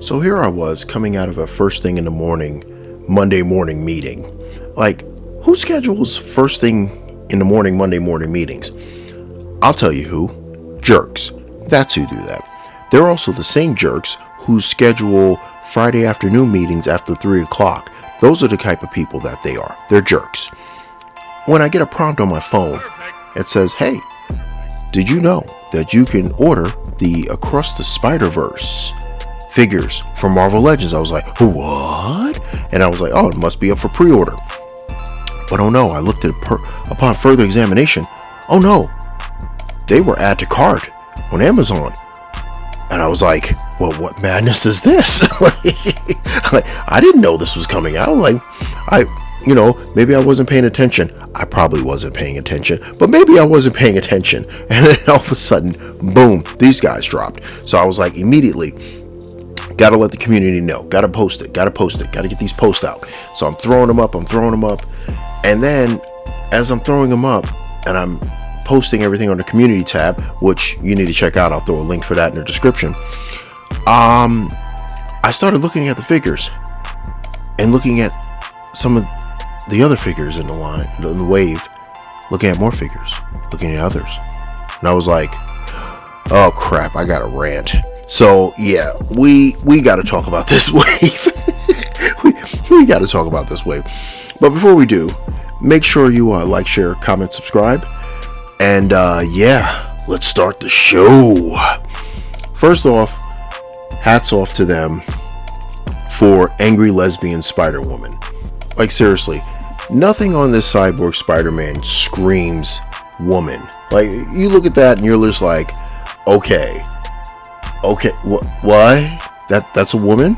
So here I was coming out of a first thing in the morning, Monday morning meeting. Like, who schedules first thing in the morning, Monday morning meetings? I'll tell you who. Jerks. That's who do that. They're also the same jerks who schedule Friday afternoon meetings after 3 o'clock. Those are the type of people that they are. They're jerks. When I get a prompt on my phone, it says, hey, did you know that you can order the Across the Spiderverse figures from Marvel Legends? I was like, what? And I was like, oh, it must be up for pre-order. But oh no, I looked at it upon further examination. Oh no, they were add to cart on Amazon. And I was like, well, what madness is this? Like, I didn't know this was coming out. Like, maybe I wasn't paying attention. I probably wasn't paying attention, but maybe I wasn't paying attention. And then all of a sudden, boom, these guys dropped. So I was like, immediately, got to let the community know. Got to post it. Got to get these posts out. So I'm throwing them up. And then as I'm throwing them up and I'm posting everything on the community tab, which you need to check out. I'll throw a link for that in the description. I started looking at the figures and looking at some of the other figures in the line, in the wave, looking at more figures, looking at others. And I was like, oh crap, I got a rant. So yeah, we got to talk about this wave. we got to talk about this wave. But before we do, make sure you like, share, comment, subscribe. And let's start the show. First off, hats off to them for Angry Lesbian Spider-Woman. Like, seriously, nothing on this Cyborg Spider-Man screams woman. Like, you look at that and you're just like, okay, why? That's a woman?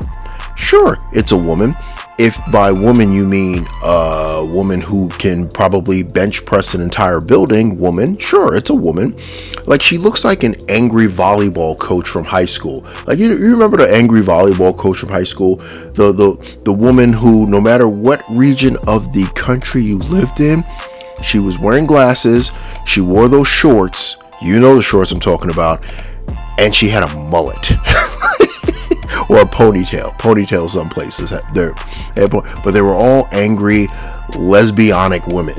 Sure, it's a woman. If by woman you mean a woman who can probably bench press an entire building, woman, sure, it's a woman. Like, she looks like an angry volleyball coach from high school. Like, you remember the angry volleyball coach from high school? The woman who, no matter what region of the country you lived in, she was wearing glasses, she wore those shorts, you know the shorts I'm talking about, and she had a mullet. Or a ponytail some places, but they were all angry lesbianic women.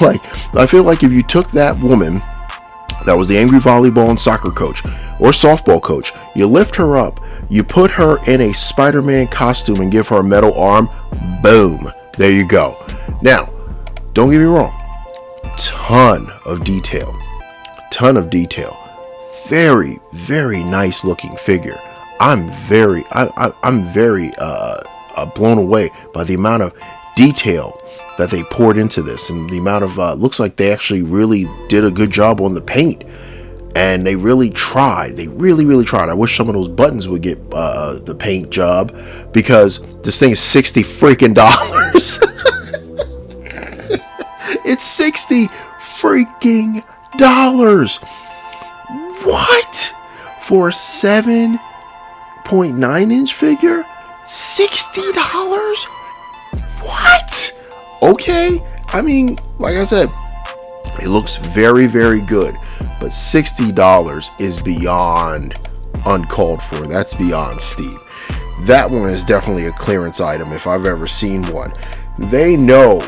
like I feel like if you took that woman that was the angry volleyball and soccer coach or softball coach, you lift her up, you put her in a Spider-Man costume and give her a metal arm, boom, there you go. Now, don't get me wrong, ton of detail, very, very nice looking figure. I'm very blown away by the amount of detail that they poured into this, and the amount of looks like they actually really did a good job on the paint, and they really tried. They really tried. I wish some of those buttons would get the paint job, because this thing is $60 freaking dollars. It's $60 freaking dollars. What? For a 7.9-inch figure? $60? What? Okay. I mean, like I said, it looks very, very good, but $60 is beyond uncalled for. That's beyond steep. That one is definitely a clearance item if I've ever seen one. They know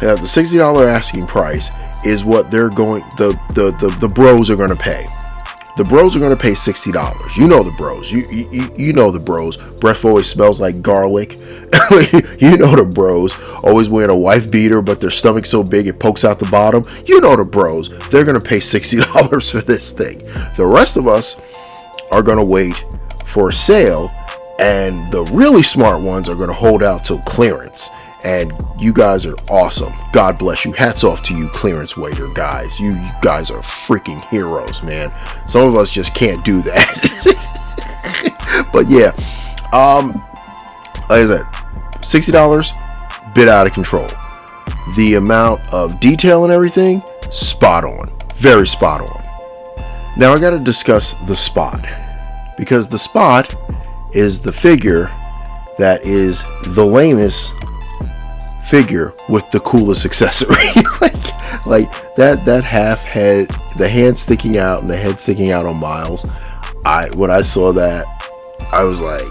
that the $60 asking price is what they're going, the bros are going to pay. The bros are going to pay $60. You know the bros. You know the bros. Breath always smells like garlic. You know the bros. Always wearing a wife beater, but their stomach's so big it pokes out the bottom. You know the bros. They're going to pay $60 for this thing. The rest of us are going to wait for a sale, and the really smart ones are going to hold out till clearance. And you guys are awesome. God bless you. Hats off to you clearance waiter guys. You guys are freaking heroes, man. Some of us just can't do that. But yeah, like I said, $60, bit out of control. The amount of detail and everything, spot on. Very spot on. Now I got to discuss the Spot, because the Spot is the figure that is the lamest figure with the coolest accessory. like that half head, the hand sticking out and the head sticking out on Miles. When I saw that, I was like,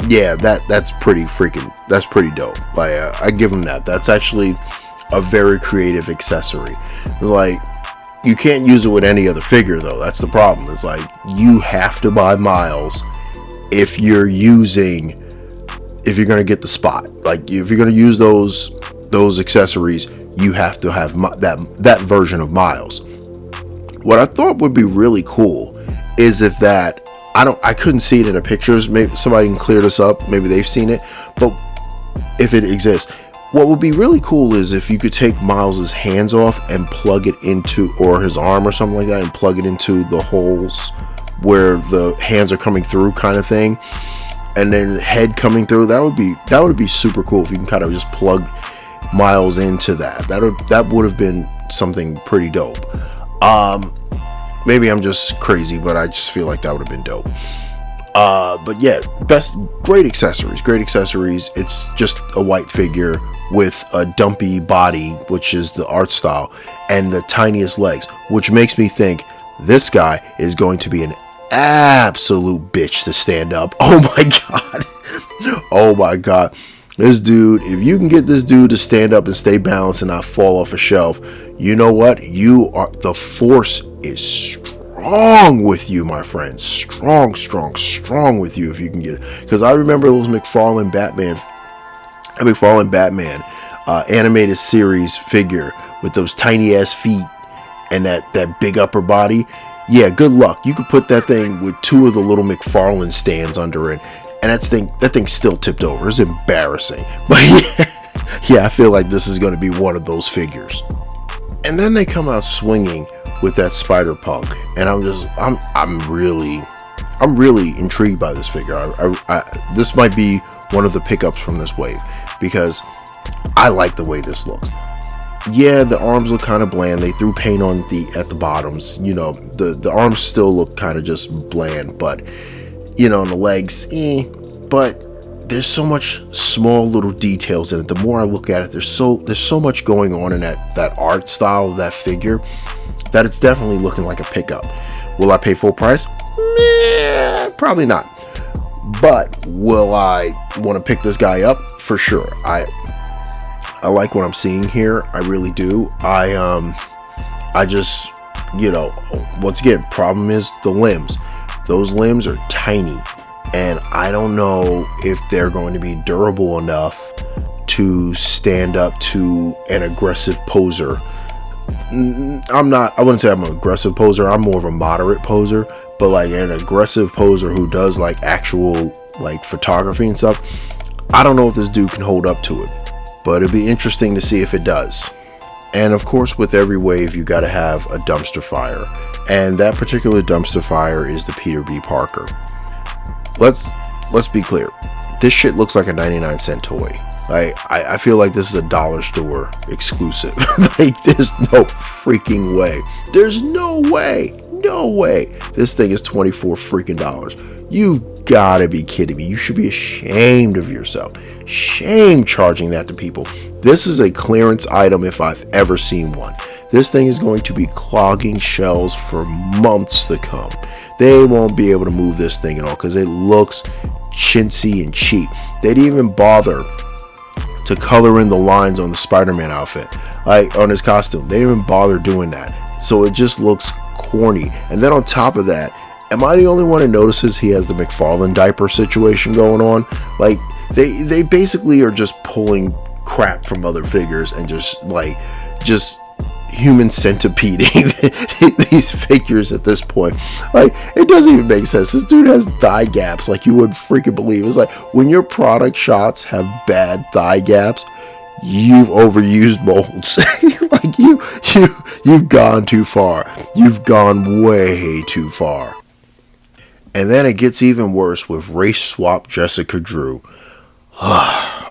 yeah, that's pretty dope. Like, I give him that. That's actually a very creative accessory. Like, you can't use it with any other figure though. That's the problem. It's like you have to buy Miles if you're gonna get the spot. Like, if you're gonna use those accessories, you have to have that version of Miles. What I thought would be really cool is if that, I couldn't see it in the pictures. Maybe somebody can clear this up. Maybe they've seen it, but if it exists, what would be really cool is if you could take Miles's hands off and plug it into, or his arm or something like that, and plug it into the holes where the hands are coming through, kind of thing, and then head coming through. That would be super cool if you can kind of just plug Miles into that. That would have been something pretty dope. Maybe I'm just crazy, but I just feel like that would have been dope. But yeah, great accessories. It's just a white figure with a dumpy body, which is the art style, and the tiniest legs, which makes me think this guy is going to be an absolute bitch to stand up. Oh my god. Oh my god. This dude, if you can get this dude to stand up and stay balanced and not fall off a shelf, you know what? The force is strong with you, my friend. Strong with you if you can get it. Because I remember those McFarlane Batman animated series figure with those tiny ass feet and that big upper body. Yeah, good luck. You could put that thing with two of the little McFarlane stands under it, and that thing still tipped over. It's embarrassing. But yeah, I feel like this is going to be one of those figures. And then they come out swinging with that Spider Punk, and I'm really intrigued by this figure. This might be one of the pickups from this wave, because I like the way this looks. Yeah, the arms look kind of bland. They threw paint on at the bottoms. You know, the arms still look kind of just bland, but you know, and the legs, but there's so much small little details in it. The more I look at it, there's so much going on in that art style of that figure that it's definitely looking like a pickup. Will I pay full price? Probably not. But will I want to pick this guy up? For sure. I like what I'm seeing here. I really do. I just, you know, once again, problem is the limbs. Those limbs are tiny, and I don't know if they're going to be durable enough to stand up to an aggressive poser. I wouldn't say I'm an aggressive poser. I'm more of a moderate poser, but like an aggressive poser who does like actual like photography and stuff, I don't know if this dude can hold up to it, but it'd be interesting to see if it does. And of course, with every wave, you got to have a dumpster fire, and that particular dumpster fire is the Peter B. Parker. Let's be clear. This shit looks like a 99-cent toy. I feel like this is a dollar store exclusive. Like, there's no freaking way. There's no way. This thing is $24 freaking dollars. You've got to be kidding me. You should be ashamed of yourself. Shame charging that to people. This is a clearance item if I've ever seen one. This thing is going to be clogging shelves for months to come. They won't be able to move this thing at all because it looks chintzy and cheap. They didn't even bother to color in the lines on the Spider-Man outfit, like on his costume. They didn't even bother doing that. So it just looks corny. And then on top of that, am I the only one who notices he has the McFarlane diaper situation going on? Like, they basically are just pulling crap from other figures and just human centipeding these figures at this point. Like, it doesn't even make sense. This dude has thigh gaps like you wouldn't freaking believe. It's like, when your product shots have bad thigh gaps, you've overused molds. Like, you've gone too far. You've gone way too far. And then it gets even worse with race swap Jessica Drew.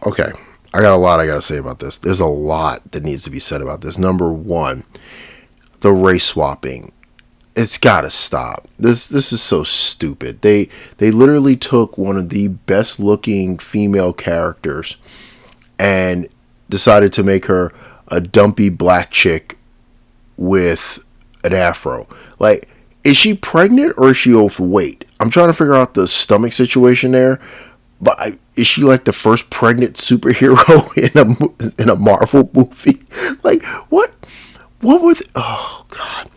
Okay, I got a lot I got to say about this. There's a lot that needs to be said about this. Number one, the race swapping. It's got to stop. This is so stupid. They literally took one of the best looking female characters and decided to make her a dumpy black chick with an afro. Like, Is she pregnant or is she overweight? I'm trying to figure out the stomach situation there. But is she like the first pregnant superhero in a Marvel movie? Like what? What would? Oh God!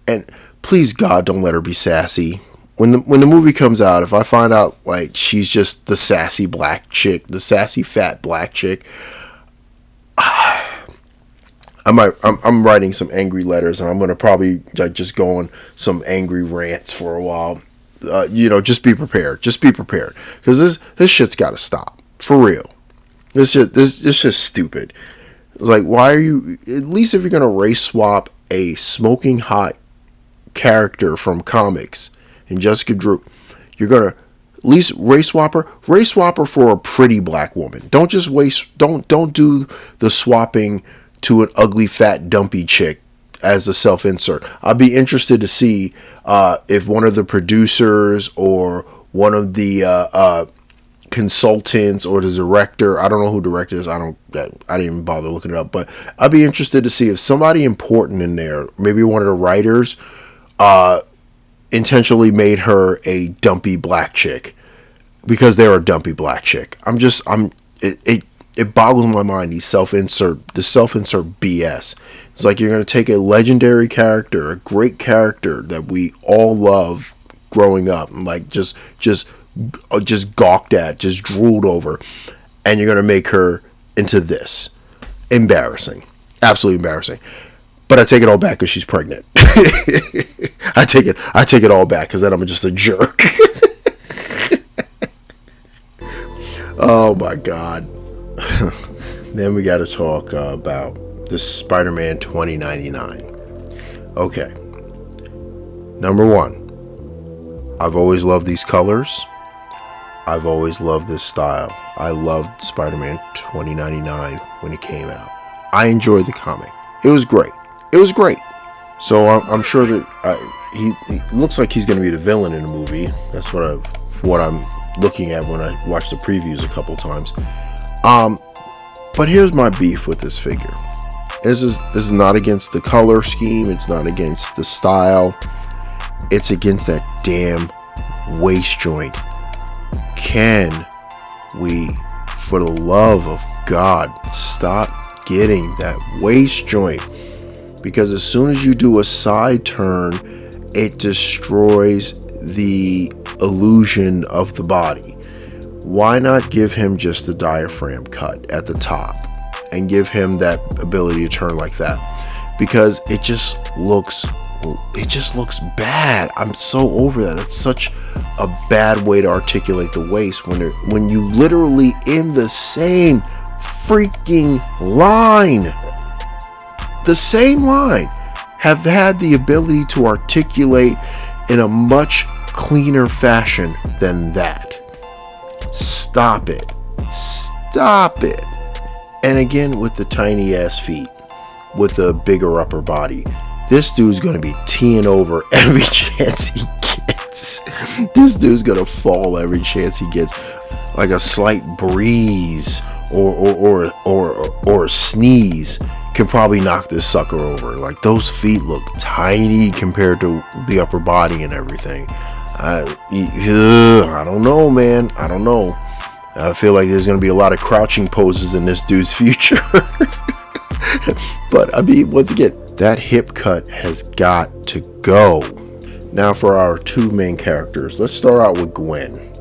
And please God, don't let her be sassy. When the movie comes out, if I find out like she's just the sassy black chick, the sassy fat black chick, I'm writing some angry letters, and I'm gonna probably just go on some angry rants for a while. Just be prepared. Just be prepared, because this shit's got to stop for real. This just stupid. It's like, why are you? At least if you're gonna race swap a smoking hot character from comics and Jessica Drew, you're gonna at least race swap her for a pretty black woman. Don't just don't do the swapping to an ugly fat dumpy chick as a self-insert. I'd be interested to see if one of the producers or one of the consultants or the director, I don't know who director is, I didn't even bother looking it up, but I'd be interested to see if somebody important in there, maybe one of the writers, intentionally made her a dumpy black chick because they're a dumpy black chick. It boggles my mind, the self-insert BS. It's like you're going to take a legendary character, a great character that we all love growing up, and like just gawked at, just drooled over, and you're going to make her into this. Embarrassing. Absolutely embarrassing. But I take it all back because she's pregnant. I take it all back because then I'm just a jerk. Oh my God. Then we got to talk about this Spider-Man 2099. Okay. Number one, I've always loved these colors. I've always loved this style. I loved Spider-Man 2099 when it came out. I enjoyed the comic. It was great. So I'm sure that he looks like he's going to be the villain in the movie. That's what I'm looking at when I watch the previews a couple times. But here's my beef with this figure. This is not against the color scheme. It's not against the style. It's against that damn waist joint. Can we, for the love of God, stop getting that waist joint? Because as soon as you do a side turn, it destroys the illusion of the body. Why not give him just the diaphragm cut at the top and give him that ability to turn like that? Because it just looks bad. I'm so over that. It's such a bad way to articulate the waist when you literally in the same freaking line, have had the ability to articulate in a much cleaner fashion than that. Stop it. And again, with the tiny ass feet, with the bigger upper body, this dude's gonna be teeing over every chance he gets. This dude's gonna fall every chance he gets. Like a slight breeze or a sneeze can probably knock this sucker over. Like, those feet look tiny compared to the upper body and everything. I don't know, man. I don't know. I feel like there's going to be a lot of crouching poses in this dude's future. But I mean, once again, that hip cut has got to go. Now for our two main characters. Let's start out with Gwen.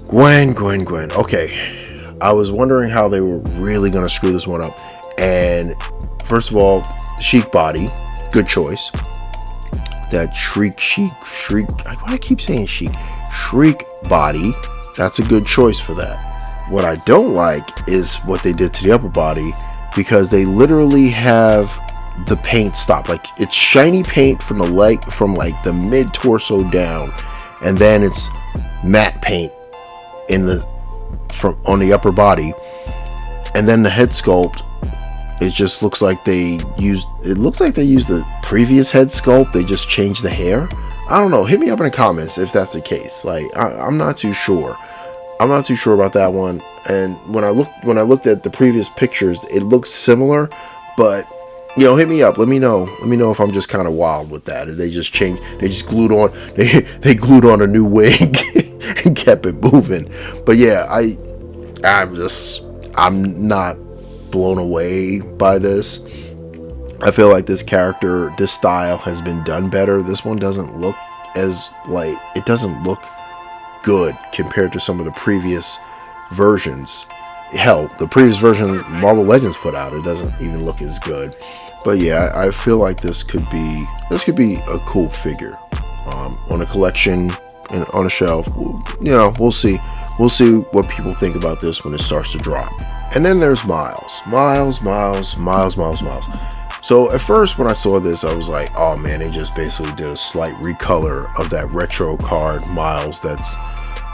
Gwen. Okay. I was wondering how they were really going to screw this one up. And first of all, chic body. Good choice. That shriek. Why do I keep saying chic? Shriek body. That's a good choice for that. What I don't like is what they did to the upper body, because they literally have the paint stop. Like, it's shiny paint from the leg, from like the mid torso down, and then it's matte paint on the upper body, and then the head sculpt. It just looks like they used the previous head sculpt. They just changed the hair. I don't know. Hit me up in the comments if that's the case. Like, I'm not too sure. I'm not too sure about that one. And when I looked at the previous pictures, it looks similar, but hit me up. Let me know if I'm just kind of wild with that. They just changed. They just glued on. They glued on a new wig and kept it moving. But yeah, I'm not blown away by this. I feel like this character, this style has been done better. This one doesn't look it doesn't look good compared to some of the previous versions. Hell, the previous version Marvel Legends put out, it doesn't even look as good. But yeah, I feel like this could be a cool figure on a collection and on a shelf. We'll see what people think about this when it starts to drop. And then there's Miles. So at first when I saw this, I was like, oh man, they just basically did a slight recolor of that retro card Miles that's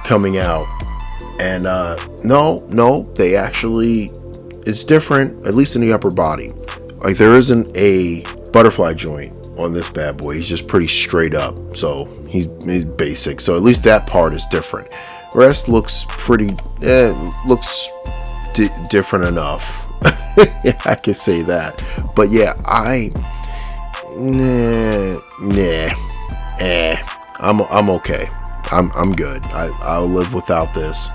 coming out. And no, they actually, it's different, at least in the upper body. Like, there isn't a butterfly joint on this bad boy. He's just pretty straight up. So he's basic. So at least that part is different. The rest looks pretty, different enough. I can say that. But yeah, I'm okay. I'm good. I'll live without this.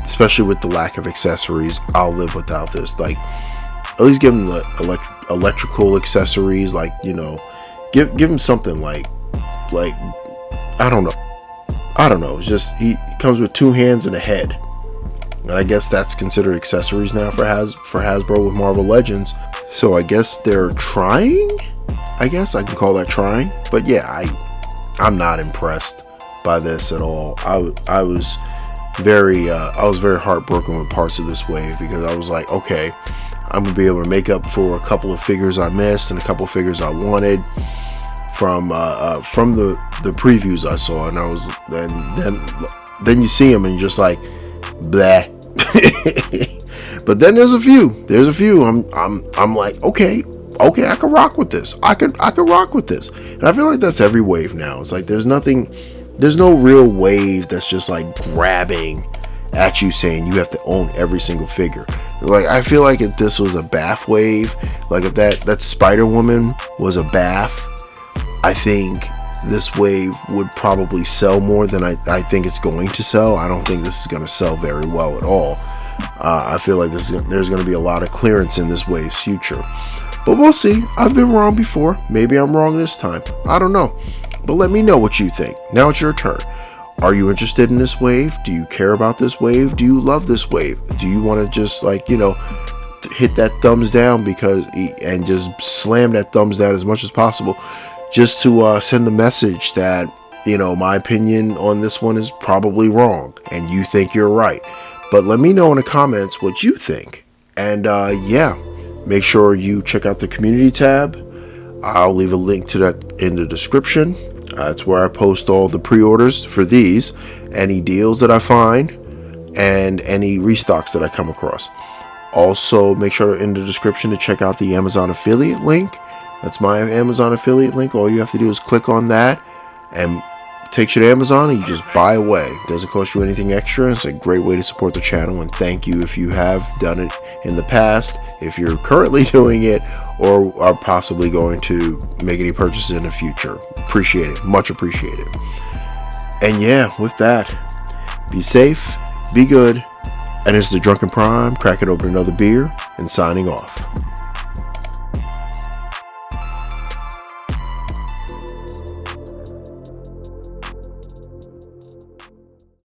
Especially with the lack of accessories, I'll live without this. Like, at least give him the electrical accessories. Like, give him something like I don't know. It's just he comes with 2 hands and a head, and I guess that's considered accessories now for Hasbro with Marvel Legends. So I guess they're trying. I guess I can call that trying. But yeah, I'm not impressed by this at all. I was very heartbroken with parts of this wave, because I was like, okay, I'm gonna be able to make up for a couple of figures I missed and a couple of figures I wanted from the previews I saw, and I was then you see them and you're just like, bleh. But then there's a few I'm like, okay, I can rock with this. I could rock with this. And I feel like that's every wave now. It's like there's no real wave that's just like grabbing at you saying you have to own every single figure. Like, I feel like if this was a bath wave, like if that Spider-Woman was a bath, I think this wave would probably sell more than I think it's going to sell. I don't think this is going to sell very well at all. I feel like there's going to be a lot of clearance in this wave's future. But we'll see. I've been wrong before. Maybe I'm wrong this time. I don't know. But let me know what you think. Now it's your turn. Are you interested in this wave? Do you care about this wave? Do you love this wave? Do you want to just hit that thumbs down and just slam that thumbs down as much as possible, just to send the message that, my opinion on this one is probably wrong and you think you're right? But let me know in the comments what you think. And make sure you check out the community tab. I'll leave a link to that in the description. It's where I post all the pre-orders for these, any deals that I find, and any restocks that I come across. Also, make sure in the description to check out the Amazon affiliate link. That's my Amazon affiliate link. All you have to do is click on that, and it takes you to Amazon, and you just buy away. It doesn't cost you anything extra. It's a great way to support the channel, and thank you if you have done it in the past, if you're currently doing it, or are possibly going to make any purchases in the future. Appreciate it. Much appreciated. And yeah, with that, be safe, be good, and it's the Drunken Prime cracking open another beer and signing off.